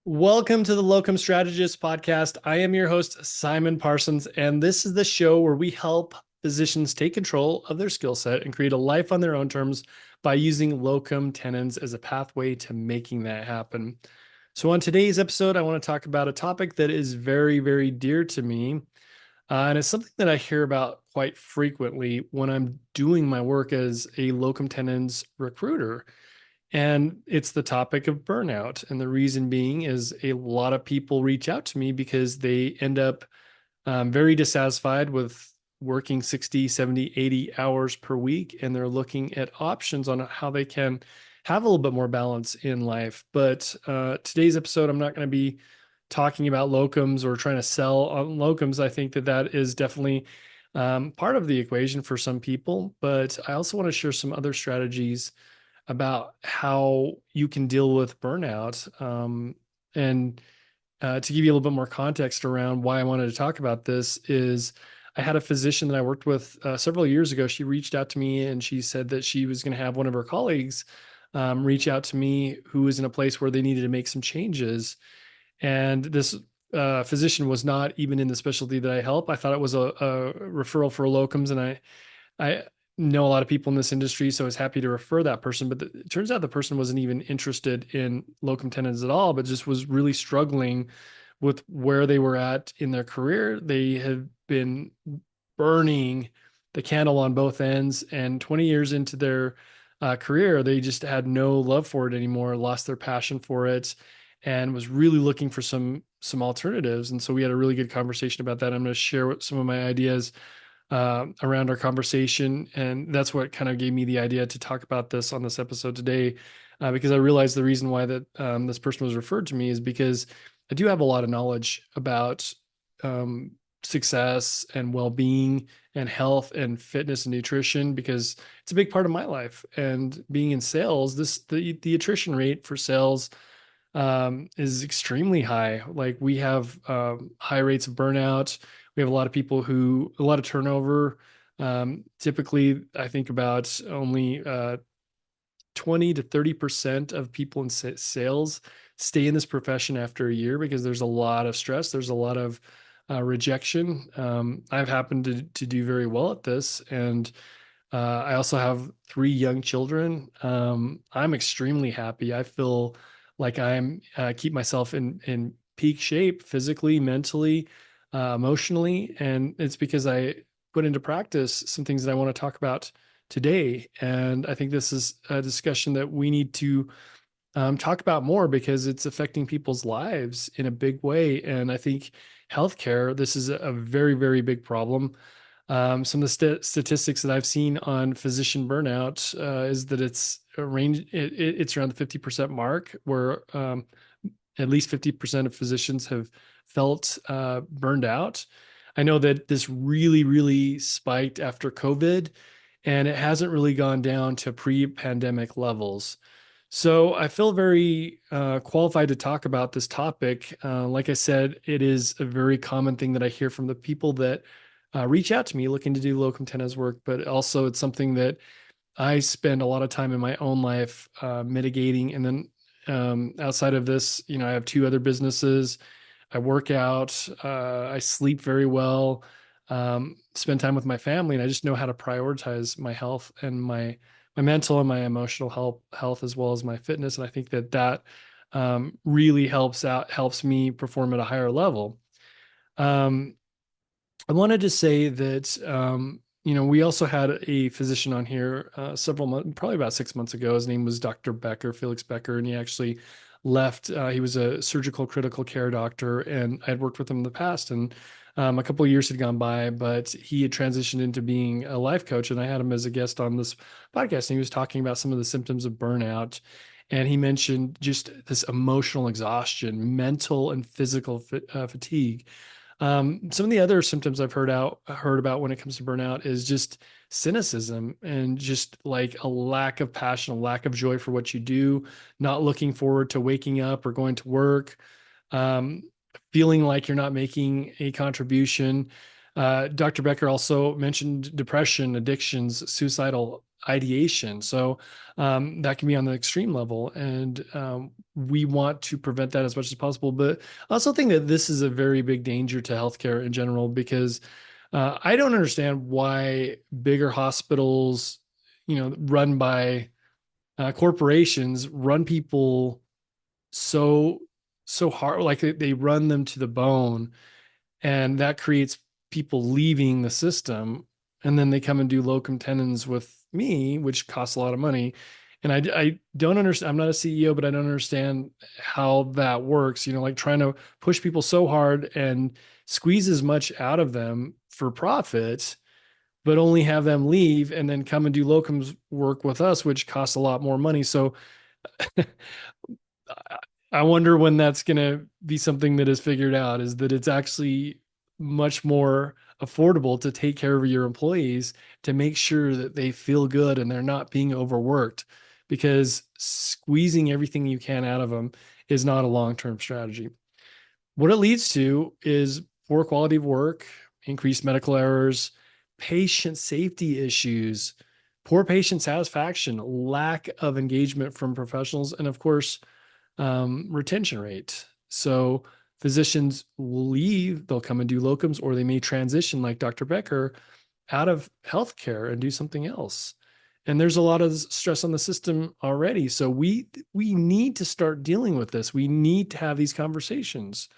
Welcome to the Locum Strategist podcast. I am your host, Simon Parsons, and this is the show where we help physicians take control of their skill set and create a life on their own terms by using locum tenens as a pathway to making that happen. So, on today's episode, I want to talk about a topic that is very, very dear to me. And it's something that I hear about quite frequently when I'm doing my work as a locum tenens recruiter. And it's the topic of burnout. And the reason being is a lot of people reach out to me because they end up very dissatisfied with working 60, 70, 80 hours per week. And they're looking at options on how they can have a little bit more balance in life. But today's episode, I'm not going to be talking about locums or trying to sell on locums. I think that that is definitely part of the equation for some people. But I also want to share some other strategies about how you can deal with burnout. And To give you a little bit more context around why I wanted to talk about this is I had a physician that I worked with several years ago. She reached out to me and she said that she was going to have one of her colleagues reach out to me who was in a place where they needed to make some changes. And this physician was not even in the specialty that I help. I thought it was a referral for locums, and I know a lot of people in this industry, so I was happy to refer that person. But it turns out the person wasn't even interested in locum tenens at all, but just was really struggling with where they were at in their career. They had been burning the candle on both ends, and 20 years into their career, they just had no love for it anymore, lost their passion for it, and was really looking for some alternatives. And so we had a really good conversation about that. I'm going to share some of my ideas around our conversation. And that's what kind of gave me the idea to talk about this on this episode today, because I realized the reason why that this person was referred to me is because I do have a lot of knowledge about success and well-being and health and fitness and nutrition because it's a big part of my life. And being in sales, the attrition rate for sales is extremely high. Like we have high rates of burnout. We have a lot of people a lot of turnover. Typically, I think about only 20 to 30% of people in sales stay in this profession after a year because there's a lot of stress. There's a lot of rejection. I've happened to do very well at this. And I also have three young children. I'm extremely happy. I feel like I'm keep myself in peak shape physically, mentally, emotionally, and it's because I put into practice some things that I want to talk about today. And I think this is a discussion that we need to talk about more because it's affecting people's lives in a big way. And I think healthcare, this is a very, very big problem. Some of the statistics that I've seen on physician burnout is that it's around the 50% mark, where at least 50% of physicians have felt burned out. I know that this really, really spiked after COVID, and it hasn't really gone down to pre-pandemic levels. So I feel very qualified to talk about this topic. Like I said, it is a very common thing that I hear from the people that reach out to me looking to do locum tenens work, but also it's something that I spend a lot of time in my own life mitigating. And then outside of this, I have two other businesses. I work out, I sleep very well, spend time with my family, and I just know how to prioritize my health and my mental and my emotional health as well as my fitness. And I think that really helps me perform at a higher level. Um, I wanted to say that we also had a physician on here several months, probably about 6 months ago. His name was Dr. Becker, Felix Becker, and he actually left. He was a surgical critical care doctor, and I had worked with him in the past, and a couple of years had gone by, but he had transitioned into being a life coach, and I had him as a guest on this podcast, and he was talking about some of the symptoms of burnout. And he mentioned just this emotional exhaustion, mental and physical fatigue. Some of the other symptoms I've heard about when it comes to burnout is just cynicism and just like a lack of passion, a lack of joy for what you do, not looking forward to waking up or going to work, um, feeling like you're not making a contribution. Dr. Becker also mentioned depression, addictions, suicidal ideation. So that can be on the extreme level. And we want to prevent that as much as possible. But I also think that this is a very big danger to healthcare in general, because I don't understand why bigger hospitals, run by corporations, run people so hard, like they run them to the bone, and that creates people leaving the system, and then they come and do locum tenens with me, which costs a lot of money. And I don't understand. I'm not a CEO, but I don't understand how that works. Like trying to push people so hard and squeeze as much out of them for profit, but only have them leave and then come and do locums work with us, which costs a lot more money. So I wonder when that's going to be something that is figured out, is that it's actually much more affordable to take care of your employees, to make sure that they feel good and they're not being overworked, because squeezing everything you can out of them is not a long-term strategy. What it leads to is poor quality of work, increased medical errors, patient safety issues, poor patient satisfaction, lack of engagement from professionals, and of course, retention rate. So physicians will leave, they'll come and do locums, or they may transition, like Dr. Becker, out of healthcare and do something else. And there's a lot of stress on the system already. So we need to start dealing with this. We need to have these conversations.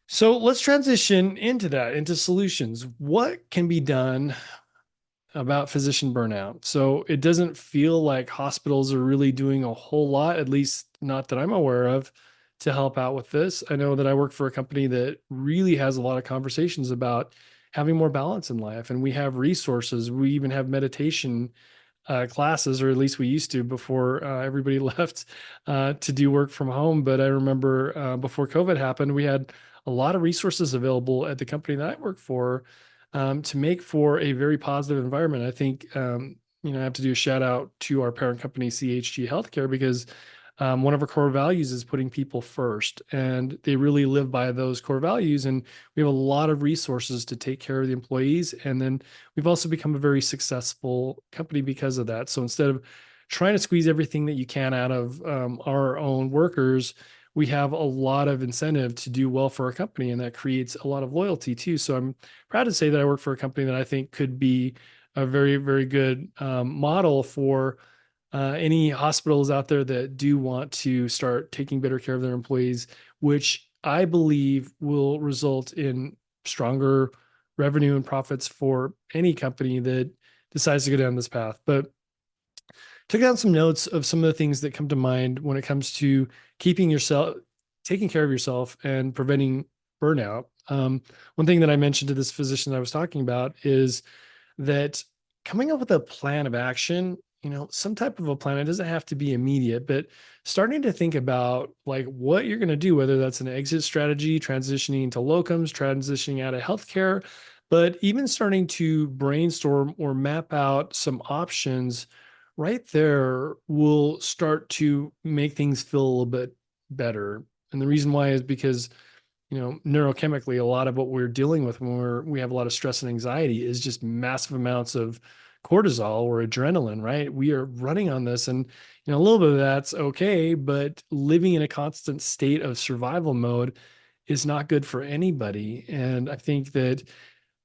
So let's transition into that, into solutions. What can be done about physician burnout? So it doesn't feel like hospitals are really doing a whole lot, at least not that I'm aware of, to help out with this. I know that I work for a company that really has a lot of conversations about having more balance in life, and we have resources. We even have meditation classes, or at least we used to before everybody left to do work from home. But I remember before COVID happened, we had a lot of resources available at the company that I work for, to make for a very positive environment. I think, I have to do a shout out to our parent company, CHG Healthcare, because one of our core values is putting people first, and they really live by those core values. And we have a lot of resources to take care of the employees. And then we've also become a very successful company because of that. So instead of trying to squeeze everything that you can out of our own workers, we have a lot of incentive to do well for our company, and that creates a lot of loyalty too. So I'm proud to say that I work for a company that I think could be a very, very good model for any hospitals out there that do want to start taking better care of their employees, which I believe will result in stronger revenue and profits for any company that decides to go down this path. But took down some notes of some of the things that come to mind when it comes to keeping yourself, taking care of yourself and preventing burnout. One thing that I mentioned to this physician that I was talking about is that coming up with a plan of action, some type of a plan. It doesn't have to be immediate, but starting to think about like what you're going to do, whether that's an exit strategy, transitioning to locums, transitioning out of healthcare, but even starting to brainstorm or map out some options right there will start to make things feel a little bit better. And the reason why is because, neurochemically, a lot of what we're dealing with when we have a lot of stress and anxiety is just massive amounts of cortisol or adrenaline, right? We are running on this, and a little bit of that's okay, but living in a constant state of survival mode is not good for anybody. And I think that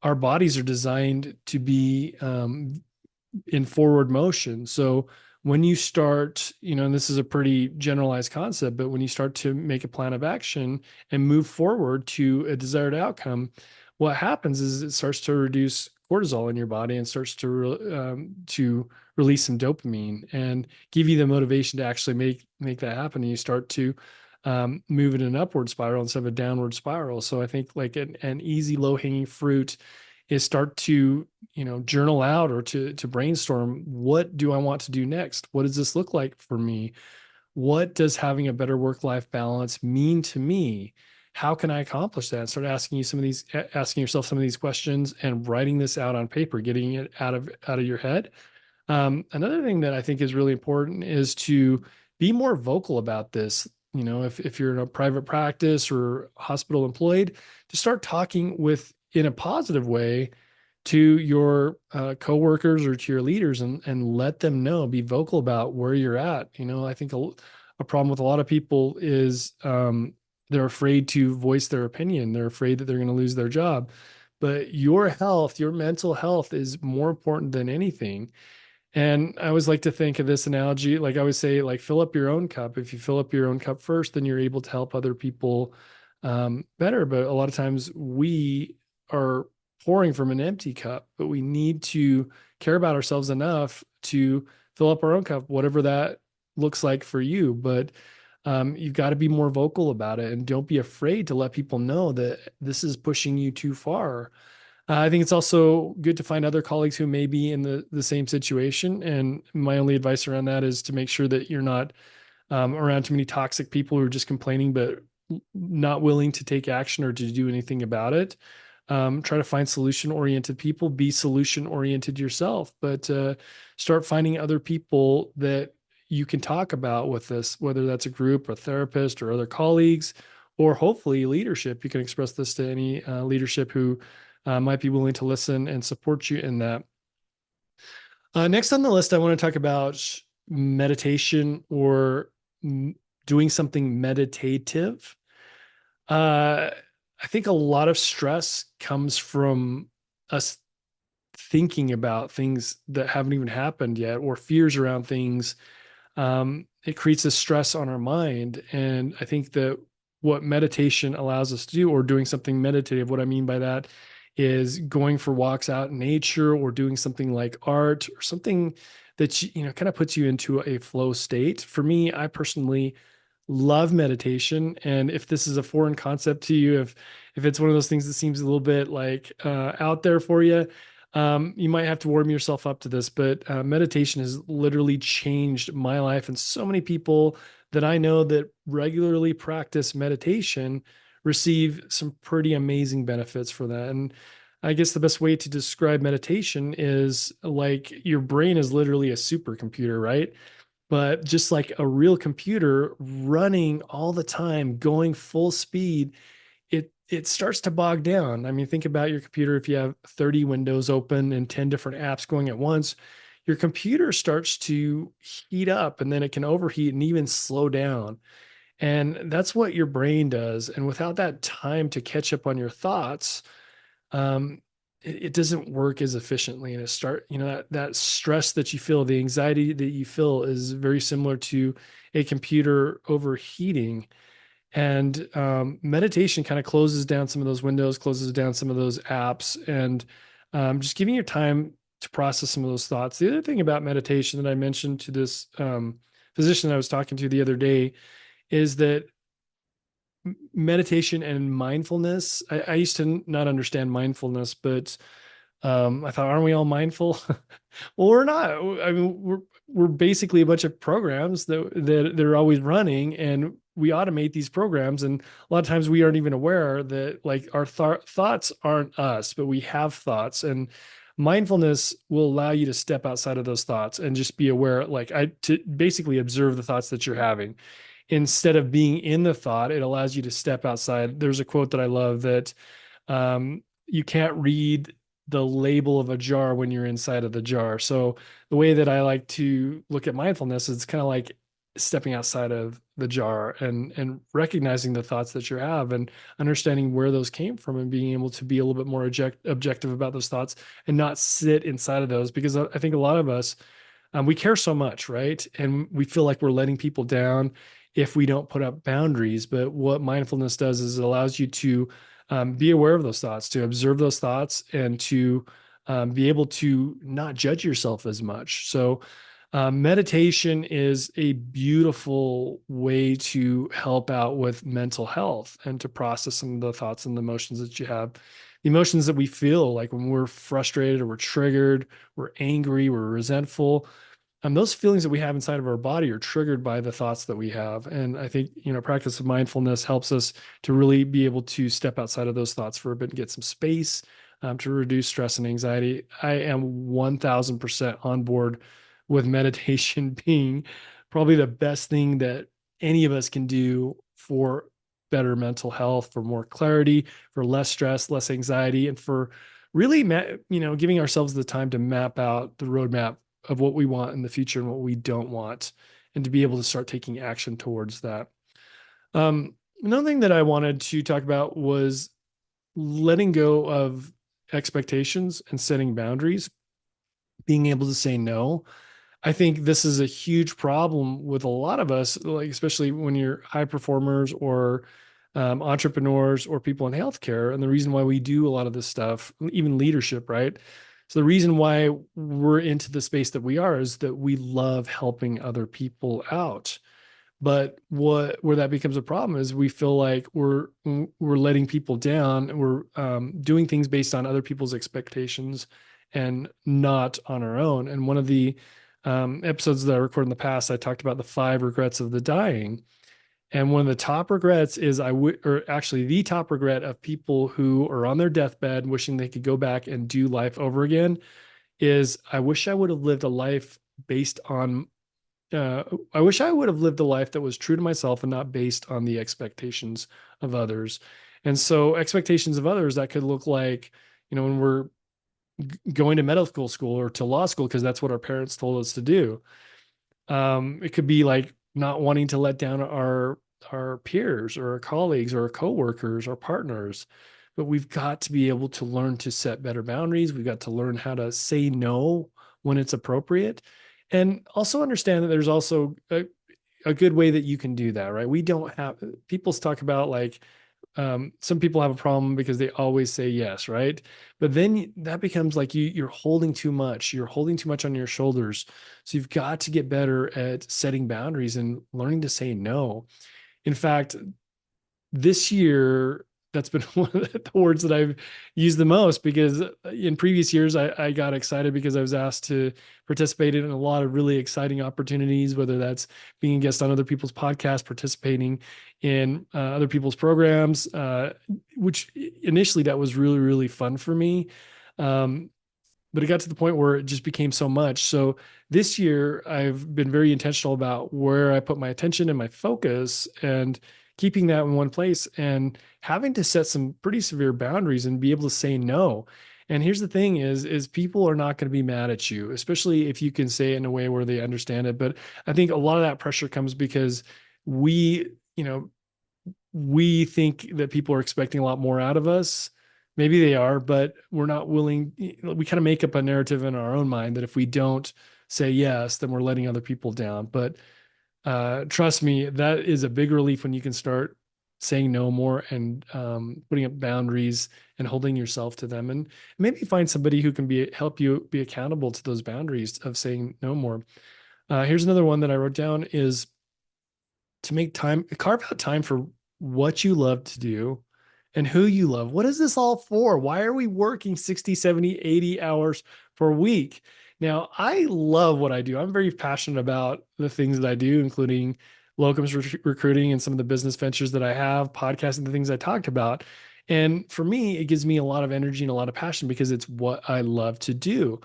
our bodies are designed to be in forward motion. So when you start, and this is a pretty generalized concept, but when you start to make a plan of action and move forward to a desired outcome, what happens is it starts to reduce cortisol in your body and starts to release some dopamine and give you the motivation to actually make that happen. And you start to move in an upward spiral instead of a downward spiral. So I think like an easy low hanging fruit is start to journal out or to brainstorm, what do I want to do next? What does this look like for me? What does having a better work-life balance mean to me? How can I accomplish that? Start asking yourself some of these questions and writing this out on paper, getting it out of your head. Another thing that I think is really important is to be more vocal about this. If you're in a private practice or hospital employed, to start talking in a positive way to your coworkers or to your leaders and let them know, be vocal about where you're at. I think a problem with a lot of people is they're afraid to voice their opinion. They're afraid that they're going to lose their job. But your health, your mental health is more important than anything. And I always like to think of this analogy, like I always say, like fill up your own cup. If you fill up your own cup first, then you're able to help other people better. But a lot of times we are pouring from an empty cup, but we need to care about ourselves enough to fill up our own cup, whatever that looks like for you. But you've got to be more vocal about it and don't be afraid to let people know that this is pushing you too far. I think it's also good to find other colleagues who may be in the same situation. And my only advice around that is to make sure that you're not around too many toxic people who are just complaining but not willing to take action or to do anything about it. Try to find solution oriented people, be solution oriented yourself, but start finding other people that you can talk about with this, whether that's a group, a therapist, or other colleagues, or hopefully leadership. You can express this to any leadership who might be willing to listen and support you in that. Next on the list, I want to talk about meditation or doing something meditative. Uh, I think a lot of stress comes from us thinking about things that haven't even happened yet, or fears around things. It creates a stress on our mind. And I think that what meditation allows us to do, or doing something meditative, what I mean by that is going for walks out in nature or doing something like art or something that kind of puts you into a flow state. For me, I personally love meditation, and if this is a foreign concept to you, if it's one of those things that seems a little bit like out there for you, you might have to warm yourself up to this. But meditation has literally changed my life, and so many people that I know that regularly practice meditation receive some pretty amazing benefits for that. And I guess the best way to describe meditation is like your brain is literally a supercomputer, right? But just like a real computer running all the time, going full speed, it starts to bog down. I mean, think about your computer. If you have 30 windows open and 10 different apps going at once, your computer starts to heat up and then it can overheat and even slow down. And that's what your brain does. And without that time to catch up on your thoughts, it doesn't work as efficiently. And that stress that you feel, the anxiety that you feel is very similar to a computer overheating. And meditation kind of closes down some of those windows, closes down some of those apps, and just giving you time to process some of those thoughts. The other thing about meditation that I mentioned to this physician I was talking to the other day is that meditation and mindfulness. I used to not understand mindfulness, but I thought, aren't we all mindful? Well, we're not. I mean, we're basically a bunch of programs that they're always running, and we automate these programs. And a lot of times we aren't even aware that like our thoughts aren't us, but we have thoughts. And mindfulness will allow you to step outside of those thoughts and just be aware, like to basically observe the thoughts that you're having instead of being in the thought. It allows you to step outside. There's a quote that I love that you can't read the label of a jar when you're inside of the jar. So the way that I like to look at mindfulness is kind of like stepping outside of the jar and recognizing the thoughts that you have and understanding where those came from and being able to be a little bit more objective about those thoughts and not sit inside of those. Because I think a lot of us, we care so much, right? And we feel like we're letting people down if we don't put up boundaries. But what mindfulness does is it allows you to be aware of those thoughts, to observe those thoughts, and to be able to not judge yourself as much. So, meditation is a beautiful way to help out with mental health and to process some of the thoughts and the emotions that you have. The emotions that we feel, like when we're frustrated or we're triggered, we're angry, we're resentful, those feelings that we have inside of our body are triggered by the thoughts that we have. And I think, practice of mindfulness helps us to really be able to step outside of those thoughts for a bit and get some space to reduce stress and anxiety. I am 1000% on board with meditation being probably the best thing that any of us can do for better mental health, for more clarity, for less stress, less anxiety, and for really, giving ourselves the time to map out the roadmap of what we want in the future and what we don't want, and to be able to start taking action towards that. Another thing that I wanted to talk about was letting go of expectations and setting boundaries, being able to say no. I think this is a huge problem with a lot of us, like especially when you're high performers or entrepreneurs or people in healthcare. And the reason why we do a lot of this stuff, even leadership, right? So the reason why we're into the space that we are is that we love helping other people out. But where that becomes a problem is we feel like we're letting people down. We're doing things based on other people's expectations and not on our own. And one of the episodes that I recorded in the past, I talked about the 5 regrets of the dying. And one of the top regrets is or actually the top regret of people who are on their deathbed wishing they could go back and do life over again is I wish I would have lived a life based on I wish I would have lived a life that was true to myself and not based on the expectations of others. And so, expectations of others that could look like, when we're going to medical school or to law school, because that's what our parents told us to do. It could be like not wanting to let down our peers or our colleagues or our coworkers or partners. But we've got to be able to learn to set better boundaries. We've got to learn how to say no when it's appropriate. And also understand that there's also a good way that you can do that, right? We don't have people talk about like some people have a problem because they always say yes, right? But then that becomes like you're holding too much. You're holding too much on your shoulders. So you've got to get better at setting boundaries and learning to say no. In fact, this year, that's been one of the words that I've used the most, because in previous years I got excited because I was asked to participate in a lot of really exciting opportunities, whether that's being a guest on other people's podcasts, participating in other people's programs, which initially that was really, really fun for me. Um, but it got to the point where it just became so much. So this year, I've been very intentional about where I put my attention and my focus, and keeping that in one place, and having to set some pretty severe boundaries and be able to say no. And here's the thing is people are not going to be mad at you, especially if you can say it in a way where they understand it. But I think a lot of that pressure comes because we, we think that people are expecting a lot more out of us. Maybe they are, but we're not willing. We kind of make up a narrative in our own mind that if we don't say yes, then we're letting other people down. But trust me, that is a big relief when you can start saying no more, and putting up boundaries and holding yourself to them, and maybe find somebody who can help you be accountable to those boundaries of saying no more. Here's another one that I wrote down is to carve out time for what you love to do and who you love. What is this all for? Why are we working 60, 70, 80 hours per week? Now, I love what I do. I'm very passionate about the things that I do, including locums recruiting and some of the business ventures that I have, podcasting, the things I talked about. And for me, it gives me a lot of energy and a lot of passion because it's what I love to do.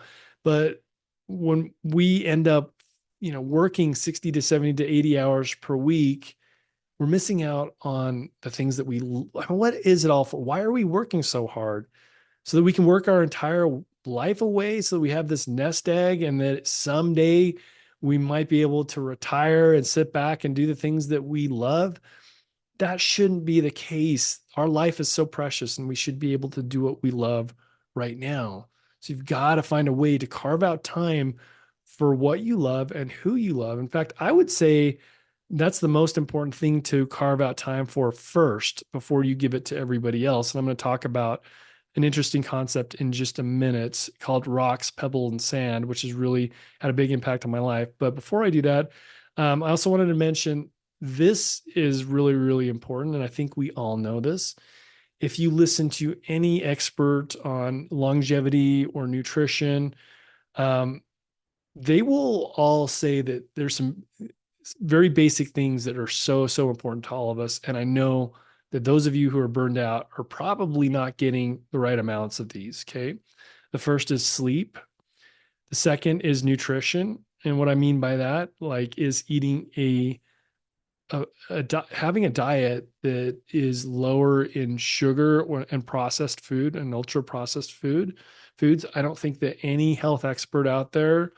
But when we end up, working 60 to 70 to 80 hours per week, we're missing out on the things that what is it all for? Why are we working so hard? So that we can work our entire life away, so that we have this nest egg, and that someday we might be able to retire and sit back and do the things that we love. That shouldn't be the case. Our life is so precious, and we should be able to do what we love right now. So you've got to find a way to carve out time for what you love and who you love. In fact, I would say that's the most important thing to carve out time for first before you give it to everybody else. And I'm going to talk about an interesting concept in just a minute called rocks, pebble, and sand, which has really had a big impact on my life. But before I do that, I also wanted to mention this is really, really important. And I think we all know this. If you listen to any expert on longevity or nutrition, um, they will all say that there's some very basic things that are so, so important to all of us. And I know that those of you who are burned out are probably not getting the right amounts of these. Okay. The first is sleep. The second is nutrition. And what I mean by that, like, is eating having a diet that is lower in sugar and processed food and ultra processed foods. I don't think that any health expert out there,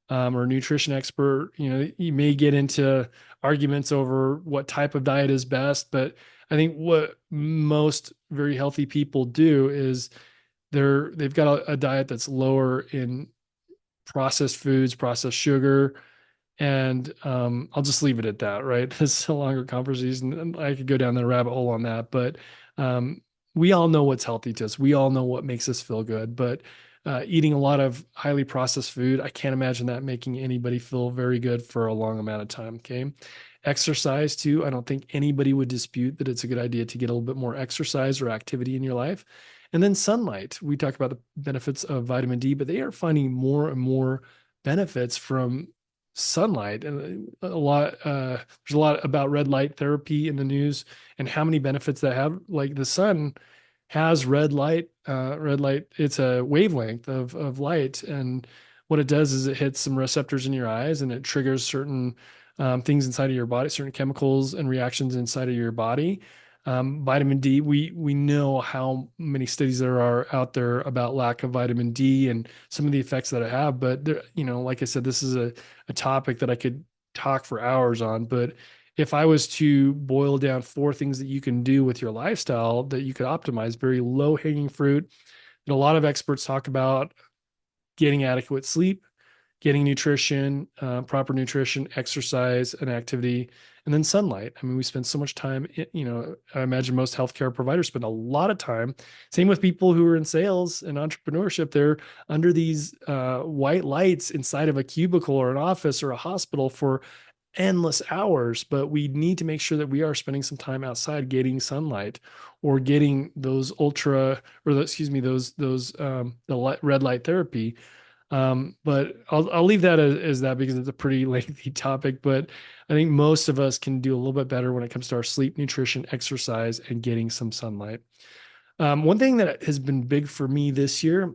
or nutrition expert, you may get into arguments over what type of diet is best, but I think what most very healthy people do is they've got a diet that's lower in processed foods, processed sugar, and I'll just leave it at that, right? It's a longer conversation, and I could go down the rabbit hole on that, but um, we all know what's healthy to us. We all know what makes us feel good, but eating a lot of highly processed food, I can't imagine that making anybody feel very good for a long amount of time. Okay. Exercise too. I don't think anybody would dispute that it's a good idea to get a little bit more exercise or activity in your life. And then sunlight. We talk about the benefits of vitamin D, but they are finding more and more benefits from sunlight, and there's a lot about red light therapy in the news and how many benefits that have. Like the sun has red light, it's a wavelength of light, and what it does is it hits some receptors in your eyes and it triggers certain things inside of your body, certain chemicals and reactions inside of your body. Vitamin D, we know how many studies there are out there about lack of vitamin D and some of the effects that it have. But there, like I said, this is a topic that I could talk for hours on. But if I was to boil down four things that you can do with your lifestyle that you could optimize, very low hanging fruit that a lot of experts talk about: getting adequate sleep, getting nutrition, proper nutrition, exercise, and activity, and then sunlight. I mean, we spend so much time, I imagine most healthcare providers spend a lot of time. Same with people who are in sales and entrepreneurship. They're under these white lights inside of a cubicle or an office or a hospital for endless hours, but we need to make sure that we are spending some time outside getting sunlight or getting those excuse me, the red light therapy. But I'll leave that as that because it's a pretty lengthy topic. But I think most of us can do a little bit better when it comes to our sleep, nutrition, exercise, and getting some sunlight. One thing that has been big for me this year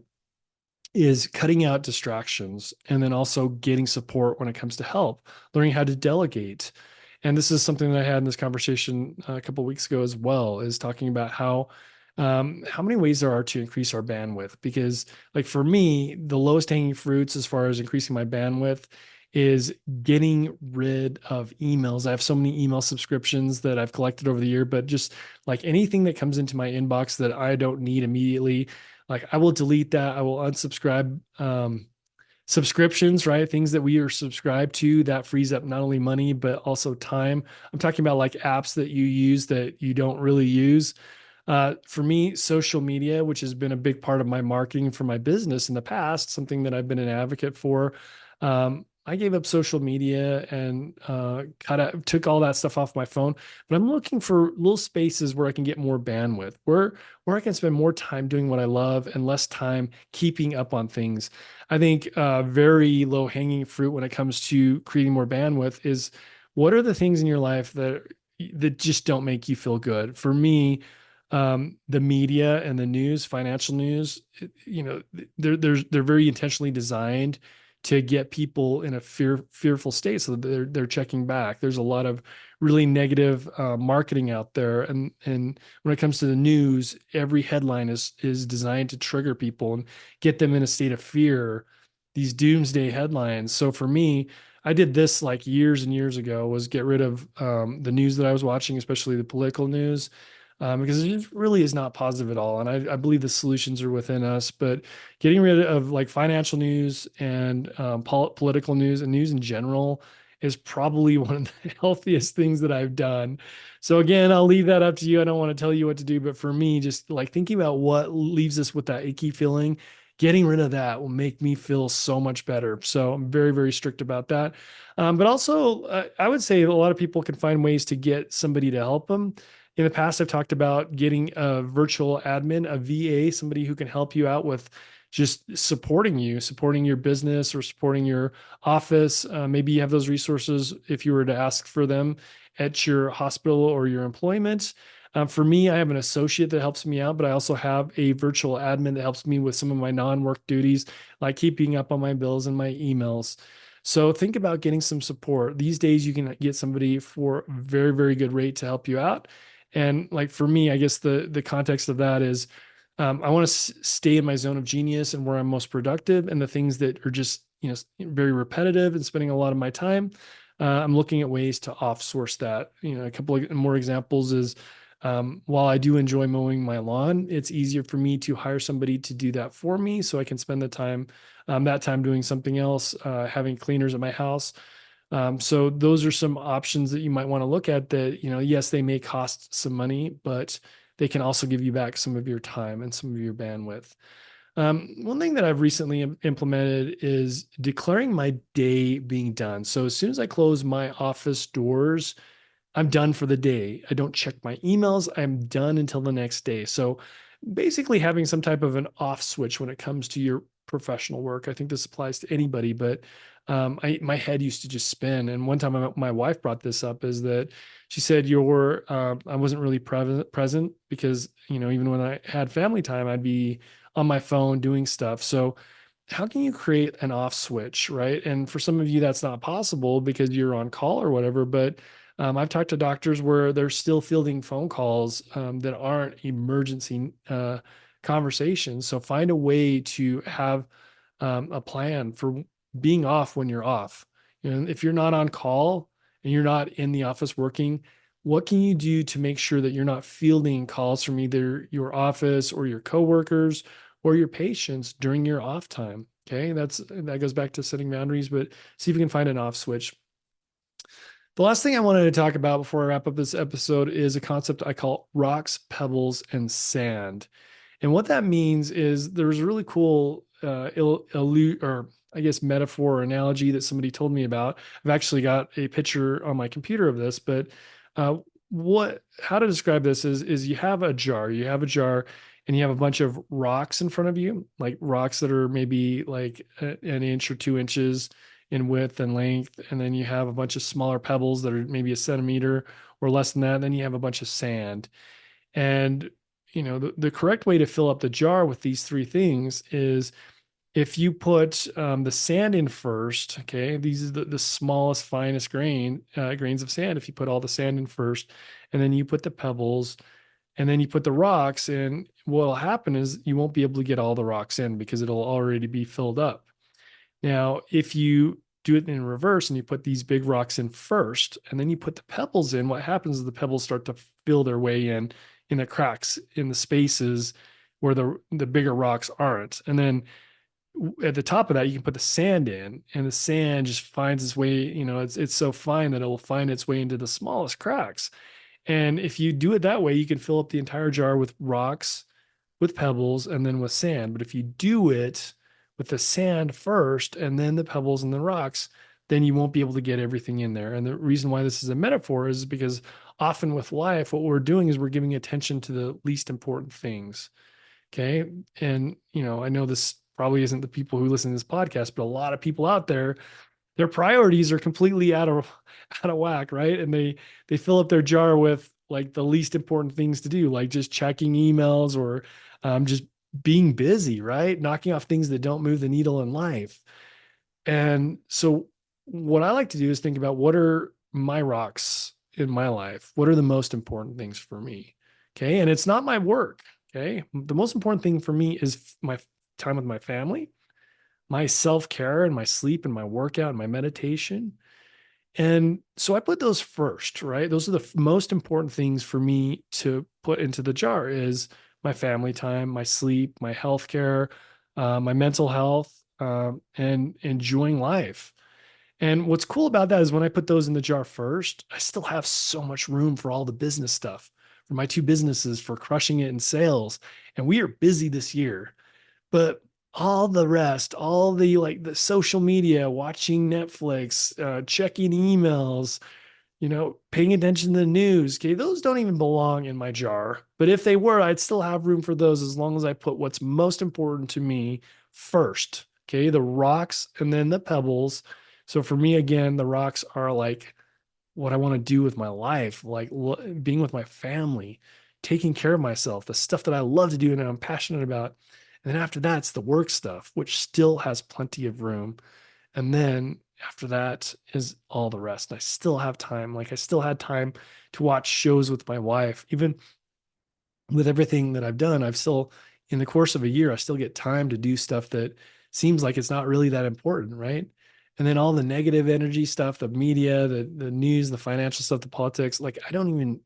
is cutting out distractions and then also getting support when it comes to help, learning how to delegate. And this is something that I had in this conversation a couple of weeks ago as well, is talking about how many ways there are to increase our bandwidth. Because like for me, the lowest hanging fruits as far as increasing my bandwidth is getting rid of emails. I have so many email subscriptions that I've collected over the year, but just like anything that comes into my inbox that I don't need immediately, like I will delete that. I will unsubscribe subscriptions, right? Things that we are subscribed to that frees up not only money, but also time. I'm talking about like apps that you use that you don't really use. For me, social media, which has been a big part of my marketing for my business in the past, something that I've been an advocate for. I gave up social media and took all that stuff off my phone. But I'm looking for little spaces where I can get more bandwidth, where I can spend more time doing what I love and less time keeping up on things. I think very low hanging fruit when it comes to creating more bandwidth is, what are the things in your life that just don't make you feel good? For me, the media and the news, financial news, they're very intentionally designed to get people in a fearful state, so that they're checking back. There's a lot of really negative marketing out there, and when it comes to the news, every headline is designed to trigger people and get them in a state of fear. These doomsday headlines. So for me, I did this like years and years ago, was get rid of the news that I was watching, especially the political news, because it just really is not positive at all. And I believe the solutions are within us, but getting rid of like financial news and political news and news in general is probably one of the healthiest things that I've done. So again, I'll leave that up to you. I don't want to tell you what to do, but for me, just like thinking about what leaves us with that icky feeling, getting rid of that will make me feel so much better. So I'm very, very strict about that. But also, I would say a lot of people can find ways to get somebody to help them. In the past, I've talked about getting a virtual admin, a VA, somebody who can help you out with just supporting you, supporting your business or supporting your office. Maybe you have those resources if you were to ask for them at your hospital or your employment. For me, I have an associate that helps me out, but I also have a virtual admin that helps me with some of my non-work duties, like keeping up on my bills and my emails. So think about getting some support. These days, you can get somebody for a very, very good rate to help you out. And like for me, I guess the context of that is I want to stay in my zone of genius and where I'm most productive, and the things that are just very repetitive and spending a lot of my time. I'm looking at ways to off-source that. A couple of more examples is while I do enjoy mowing my lawn, it's easier for me to hire somebody to do that for me, so I can spend the time that time doing something else, having cleaners at my house. So those are some options that you might want to look at that, yes, they may cost some money, but they can also give you back some of your time and some of your bandwidth. One thing that I've recently implemented is declaring my day being done. So as soon as I close my office doors, I'm done for the day. I don't check my emails. I'm done until the next day. So basically having some type of an off switch when it comes to your professional work. I think this applies to anybody, but my head used to just spin. And one time my wife brought this up is that she said, I wasn't really present because, even when I had family time, I'd be on my phone doing stuff. So how can you create an off switch, right? And for some of you, that's not possible because you're on call or whatever. But I've talked to doctors where they're still fielding phone calls that aren't emergency conversations. So find a way to have a plan for being off when you're off. If you're not on call and you're not in the office working, what can you do to make sure that you're not fielding calls from either your office or your coworkers or your patients during your off time? Okay, that goes back to setting boundaries, but see if you can find an off switch. The last thing I wanted to talk about before I wrap up this episode is a concept I call rocks, pebbles, and sand. And what that means is there's a really cool or I guess metaphor or analogy that somebody told me about. I've actually got a picture on my computer of this, but uh, how to describe this is you have a jar and you have a bunch of rocks in front of you, like rocks that are maybe like an inch or 2 inches in width and length. And then you have a bunch of smaller pebbles that are maybe a centimeter or less than that. And then you have a bunch of sand. And, the correct way to fill up the jar with these three things is if you put the sand in first, okay, these are the smallest, finest grains of sand. If you put all the sand in first, and then you put the pebbles, and then you put the rocks in, what will happen is you won't be able to get all the rocks in because it'll already be filled up. Now, if you do it in reverse and you put these big rocks in first, and then you put the pebbles in, what happens is the pebbles start to fill their way in the cracks, in the spaces where the bigger rocks aren't. And then at the top of that, you can put the sand in, and the sand just finds its way, it's so fine that it will find its way into the smallest cracks. And if you do it that way, you can fill up the entire jar with rocks, with pebbles, and then with sand. But if you do it with the sand first and then the pebbles and the rocks, then you won't be able to get everything in there. And the reason why this is a metaphor is because often with life, what we're doing is we're giving attention to the least important things. Okay. And, I know this probably isn't the people who listen to this podcast, but a lot of people out there, their priorities are completely out of whack, right? And they fill up their jar with like the least important things to do, like just checking emails or just being busy, right? Knocking off things that don't move the needle in life. And so what I like to do is think about what are my rocks in my life? What are the most important things for me? Okay. And it's not my work. Okay. The most important thing for me is my time with my family, my self-care and my sleep and my workout and my meditation. And so I put those first, right? Those are the most important things for me to put into the jar is my family time, my sleep, my healthcare, my mental health, and enjoying life. And what's cool about that is when I put those in the jar first, I still have so much room for all the business stuff, for my two businesses, for crushing it in sales. And we are busy this year. But all the rest, all the like the social media, watching Netflix, checking emails, paying attention to the news, okay, those don't even belong in my jar. But if they were, I'd still have room for those as long as I put what's most important to me first. Okay, the rocks and then the pebbles. So for me, again, the rocks are like what I want to do with my life, like being with my family, taking care of myself, the stuff that I love to do and that I'm passionate about. And then after that, it's the work stuff, which still has plenty of room. And then after that is all the rest. I still have time. Like I still had time to watch shows with my wife. Even with everything that I've done, I've still, in the course of a year, I still get time to do stuff that seems like it's not really that important, right? And then all the negative energy stuff, the media, the news, the financial stuff, the politics, like I don't even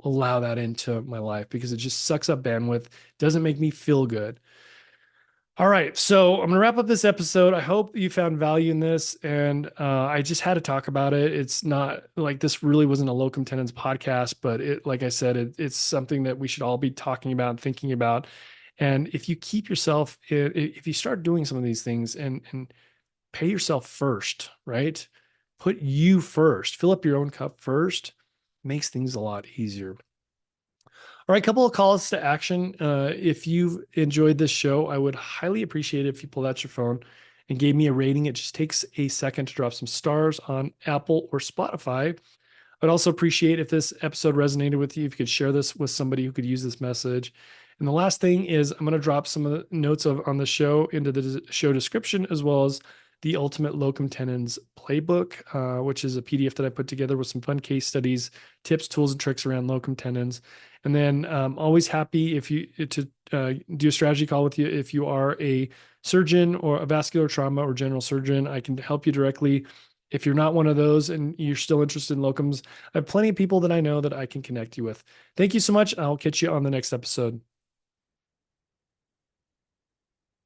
allow that into my life because it just sucks up bandwidth, doesn't make me feel good. All right, so I'm gonna wrap up this episode. I hope you found value in this, and I just had to talk about it. It's not like this really wasn't a Locum Tenens podcast, but it, like I said, it's something that we should all be talking about and thinking about. And if you keep yourself, if you start doing some of these things and pay yourself first, right? Put you first. Fill up your own cup first. Makes things a lot easier. All right, a couple of calls to action. If you've enjoyed this show, I would highly appreciate it if you pulled out your phone and gave me a rating. It just takes a second to drop some stars on Apple or Spotify. I'd also appreciate if this episode resonated with you, if you could share this with somebody who could use this message. And the last thing is I'm going to drop some of the notes on the show into the show description, as well as the Ultimate Locum Tenens Playbook, which is a PDF that I put together with some fun case studies, tips, tools, and tricks around locum tenens. And then always happy if you to do a strategy call with you if you are a surgeon or a vascular trauma or general surgeon. I can help you directly. If you're not one of those and you're still interested in locums, I have plenty of people that I know that I can connect you with. Thank you so much. I'll catch you on the next episode.